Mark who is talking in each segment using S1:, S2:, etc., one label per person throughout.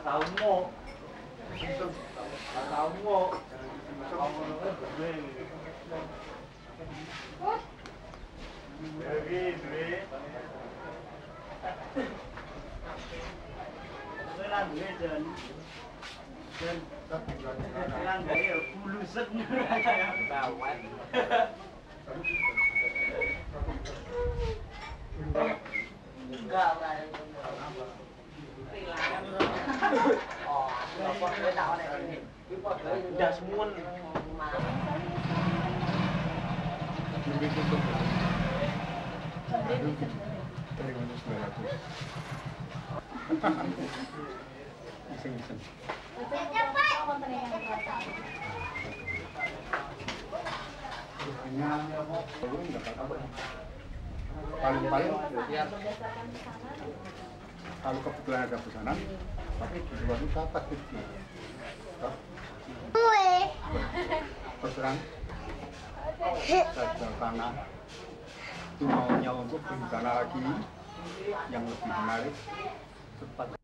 S1: tahu mau. Tahu mau. Udah semua.
S2: Paling-paling kalau kebetulan ada pesanan, tapi di luar itu dapat gitu. Terus terang, saya jual tanah. Itu maunya untuk beli tanah lagi yang lebih menarik, cepat.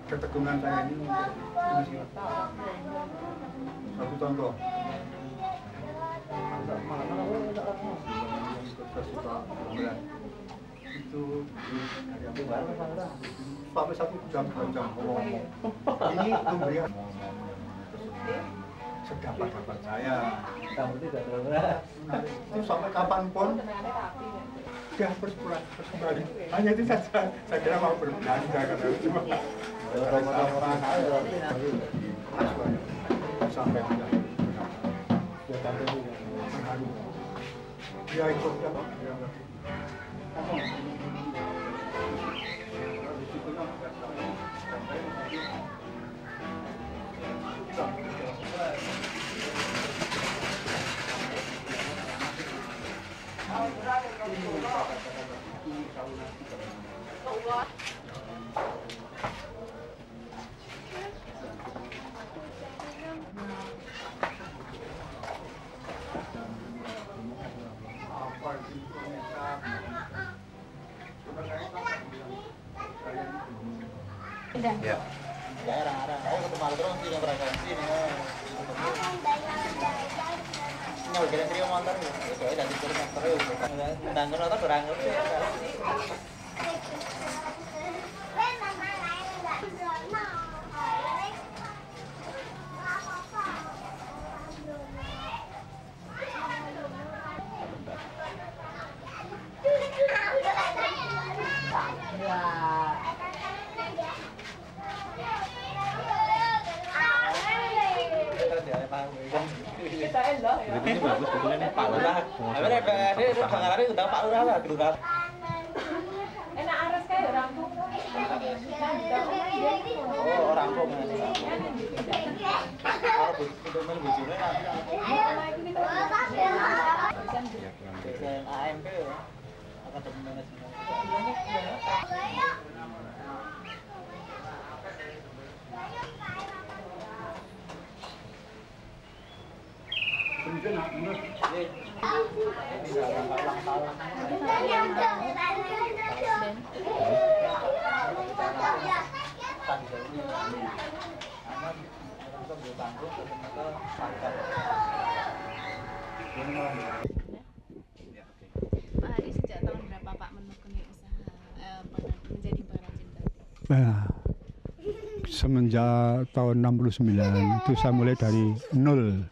S2: Keteguhan saya ini satu contoh. Itu sampai 1 jam 2 jam ngomong. Ini pemberian sedapat-dapat saya. Itu sampai kapanpun dia harus pulang kembali. Hanya itu saja. Saya kira mau berbelanja karena cuma sampai dia ikut
S3: Ya. Ya, arang-arang. Ayo ketemu aku terus sini presensi nih. Ini udah trio motor ya. Soalnya dari trio motor ya. Ndang ngono ta barang ngono. Ini bagus betulnya nih Pak Lurah. Tapi nek ini dengarane udah Pak Lurah lah, Lurah.
S1: Enak ares kayak rampung.
S3: Oh, orang kok ngene. Kalau butuh men bojone nanti. Desain AMP ya. Akademi Manajemen.
S1: Pak Hadi sejak tahun berapa Pak menekuni usaha menjadi pengrajin batik?
S4: Nah, semenjak tahun 69 itu saya mulai dari nol.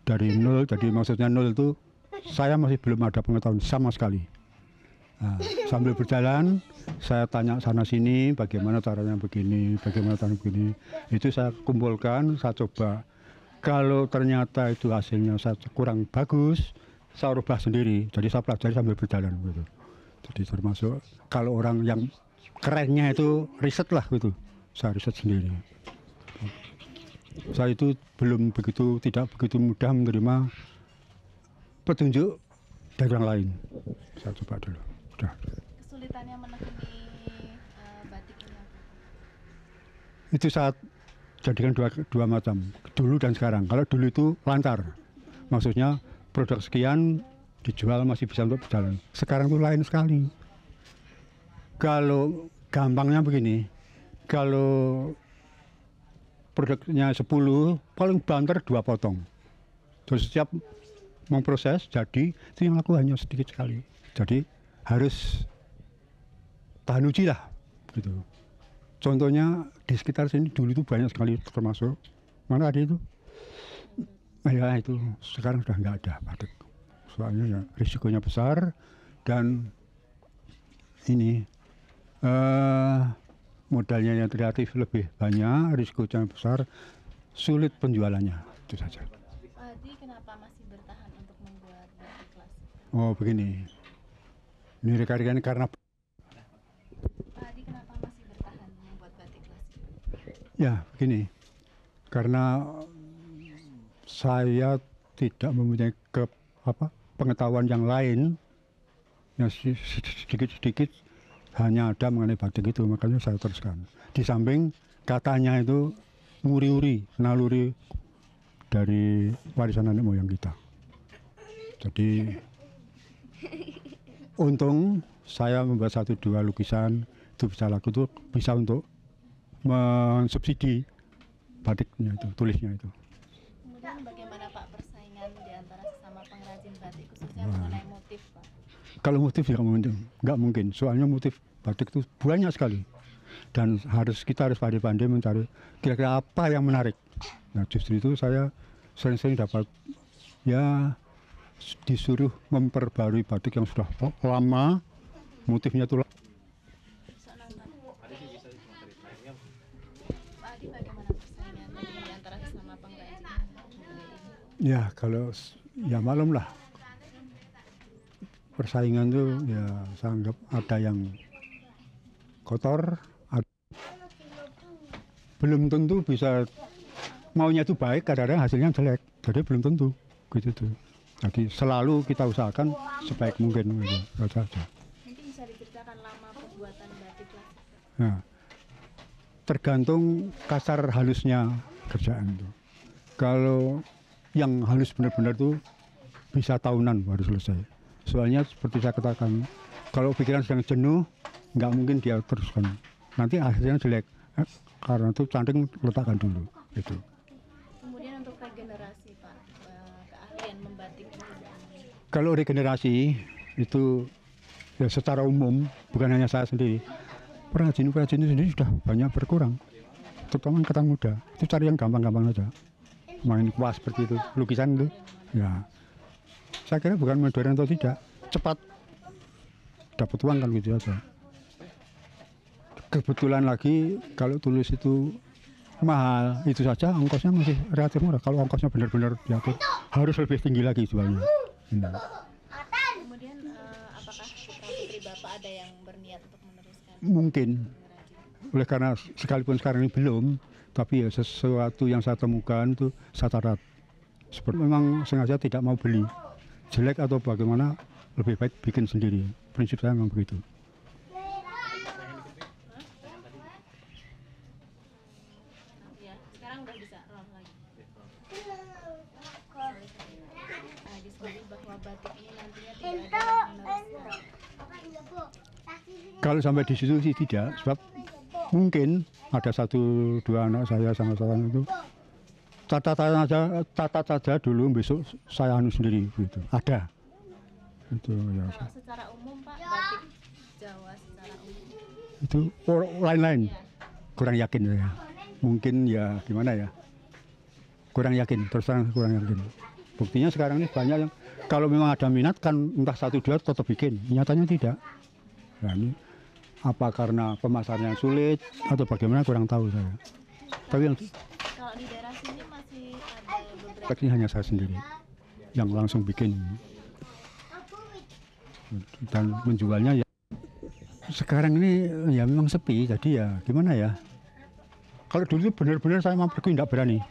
S4: Dari nol, jadi maksudnya nol itu saya masih belum ada pengetahuan sama sekali. Nah, sambil berjalan saya tanya sana sini bagaimana caranya begini, bagaimana caranya begini. Itu saya kumpulkan, saya coba. Kalau ternyata itu hasilnya saya kurang bagus, saya rubah sendiri. Jadi saya pelajari sambil berjalan gitu. Jadi termasuk kalau orang yang kerennya itu riset lah gitu. Saya riset sendiri. Saya itu tidak begitu mudah menerima petunjuk dari orang lain. Saya coba dulu. Udah.
S1: Kesulitannya menekuni batik ini apa?
S4: Itu saat jadikan dua macam, dulu dan sekarang. Kalau dulu itu lancar, maksudnya produk sekian dijual masih bisa untuk berjalan. Sekarang itu lain sekali. Kalau gampangnya begini, kalau produknya 10, paling banter 2 potong. Terus setiap memproses jadi itu yang laku hanya sedikit sekali. Jadi harus tahan uji lah gitu. Contohnya di sekitar sini dulu itu banyak sekali, termasuk mana ada itu? Ya itu sekarang sudah nggak ada batik. Soalnya ya risikonya besar dan ini modalnya yang kreatif lebih banyak, risikonya besar, sulit penjualannya, itu saja.
S1: Pak Hadi kenapa masih bertahan untuk membuat batik klasik?
S4: Oh begini, ini rekan-rekan karena
S1: Pak Hadi kenapa masih bertahan membuat batik klasik?
S4: ya begini, karena saya tidak mempunyai pengetahuan yang lain, yang sedikit-sedikit hanya ada mengenai batik itu, makanya saya teruskan. Di samping katanya itu nguri-uri, naluri dari warisan nenek moyang kita. Jadi untung saya membuat 1-2 lukisan itu bisa laku, itu bisa untuk mensubsidi batiknya itu, tulisnya itu.
S1: Kemudian bagaimana Pak persaingan di antara sesama pengrajin batik khususnya mengenai motif Pak?
S4: Kalau motif ya nggak mungkin, soalnya motif batik itu banyak sekali dan kita harus pandai-pandai mencari kira-kira apa yang menarik. Nah justru itu saya sering-sering dapat ya disuruh memperbarui batik yang sudah lama, motifnya itu.
S1: Pak Hadi bagaimana persaingan di antara sesama pengrajin budaya ini?
S4: Ya kalau ya malum lah. Persaingan tuh ya saya anggap ada yang kotor, belum tentu bisa, maunya itu baik, kadang-kadang hasilnya jelek, jadi belum tentu gitu tuh. Jadi selalu kita usahakan sebaik mungkin gitu saja.
S1: Mungkin bisa diceritakan lama pembuatan batik klasik.
S4: Nah, tergantung kasar halusnya kerjaan itu. Kalau yang halus benar-benar tuh bisa tahunan baru selesai. Soalnya seperti saya katakan, kalau pikiran sedang jenuh, nggak mungkin dia teruskan. Nanti hasilnya jelek. Karena itu canting letakkan dulu. Gitu.
S1: Kemudian untuk regenerasi Pak, keahlian membatik ini.
S4: Kalau regenerasi itu ya secara umum, bukan hanya saya sendiri. Perajin-perajin sendiri sudah banyak berkurang. Terutama angkatan muda. Itu cari yang gampang-gampang saja. Main kuas seperti itu, lukisan itu. Ya. Saya kira bukan modern atau tidak, cepat dapat uang kan gitu aja. Kebetulan lagi kalau tulis itu mahal. Itu saja ongkosnya masih relatif murah. Kalau ongkosnya benar-benar diatur, harus lebih tinggi lagi jualnya.
S1: Kemudian apakah putra putri Bapak ada yang berniat untuk meneruskan
S4: Mungkin,
S1: pengrajin?
S4: oleh karena sekalipun sekarang ini belum, tapi ya sesuatu yang saya temukan itu saya catat. Seperti memang sengaja tidak mau beli. Jelek atau bagaimana, lebih baik bikin sendiri. Prinsip saya memang begitu.
S1: Ya, sekarang udah bisa roll lagi. Disebut bahwa batik ini nantinya tidak ada yang meneruskan.
S4: Kalau sampai di situ sih tidak, sebab mungkin ada 1-2 anak saya sama-sama itu catat saja dulu, besok saya anu sendiri gitu. Ada. Itu ya.
S1: Kalau secara umum Pak, batik Jawa secara umum
S4: Itu lain-lain. Kurang yakin saya. Mungkin ya gimana ya? Kurang yakin, terus terang kurang yakin. Buktinya sekarang ini banyak yang kalau memang ada minat kan entah 1-2 tetap bikin. Nyatanya tidak. Nah, ini apa karena pemasarannya sulit atau bagaimana kurang tahu saya. Tapi yang
S1: kalau di daerah sini masih ada beberapa
S4: ini hanya saya sendiri yang langsung bikin dan menjualnya ya. Sekarang ini ya memang sepi, jadi ya gimana ya. Kalau dulu benar-benar saya mau pergi tidak berani.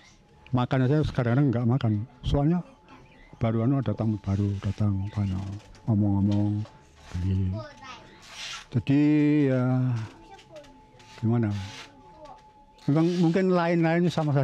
S4: Makan aja sekarang nggak makan. Soalnya baru ada tamu baru datang banyak ngomong-ngomong beli. Jadi ya gimana? Memang mungkin lain-lainnya sama saja.